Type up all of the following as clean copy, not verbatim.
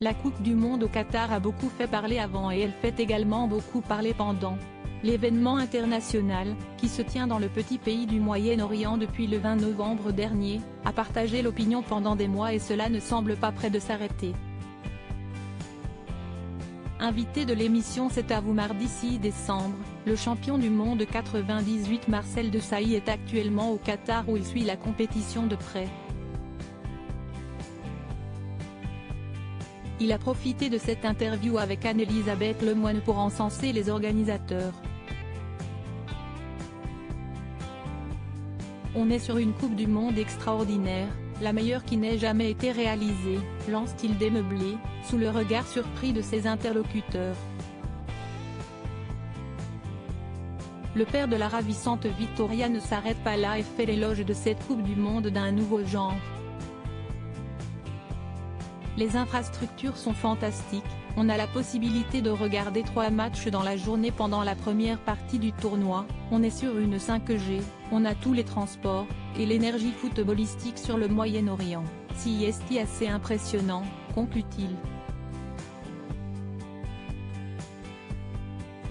La Coupe du Monde au Qatar a beaucoup fait parler avant et elle fait également beaucoup parler pendant. L'événement international, qui se tient dans le petit pays du Moyen-Orient depuis le 20 novembre dernier, a partagé l'opinion pendant des mois et cela ne semble pas près de s'arrêter. Invité de l'émission C'est à vous mardi 6 décembre, le champion du monde 98 Marcel Desailly est actuellement au Qatar où il suit la compétition de près. Il a profité de cette interview avec Anne-Elisabeth Lemoine pour encenser les organisateurs. On est sur une Coupe du Monde extraordinaire, la meilleure qui n'ait jamais été réalisée, lance-t-il démeublé, sous le regard surpris de ses interlocuteurs. Le père de la ravissante Victoria ne s'arrête pas là et fait l'éloge de cette Coupe du Monde d'un nouveau genre. Les infrastructures sont fantastiques, on a la possibilité de regarder 3 matchs dans la journée pendant la première partie du tournoi, on est sur une 5G, on a tous les transports, et l'énergie footballistique sur le Moyen-Orient, si est assez impressionnant, conclut-il.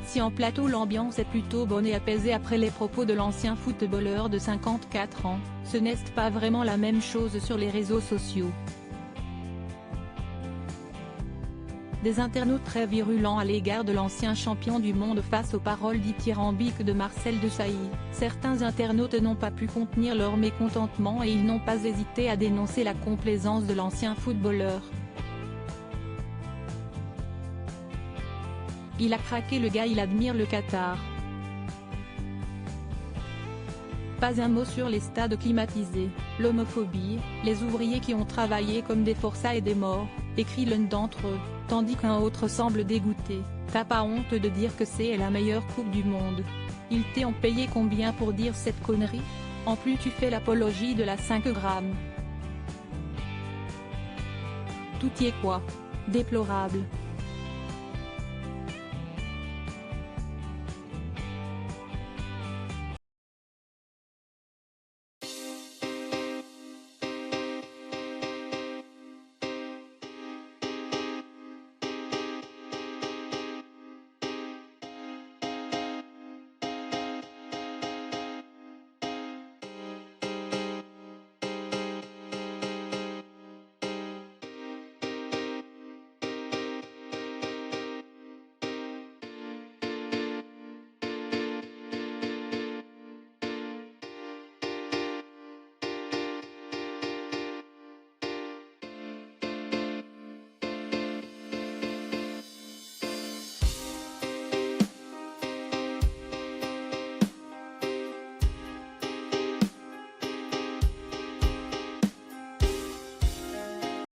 Si en plateau l'ambiance est plutôt bonne et apaisée après les propos de l'ancien footballeur de 54 ans, ce n'est pas vraiment la même chose sur les réseaux sociaux. Des internautes très virulents à l'égard de l'ancien champion du monde face aux paroles dithyrambiques de Marcel Desailly, certains internautes n'ont pas pu contenir leur mécontentement et ils n'ont pas hésité à dénoncer la complaisance de l'ancien footballeur. Il a craqué le gars, il admire le Qatar. Pas un mot sur les stades climatisés, l'homophobie, les ouvriers qui ont travaillé comme des forçats et des morts, écrit l'un d'entre eux, tandis qu'un autre semble dégoûté. T'as pas honte de dire que c'est la meilleure coupe du monde? Ils t'ont payé combien pour dire cette connerie? En plus tu fais l'apologie de la 5 grammes. Tout y est quoi? Déplorable.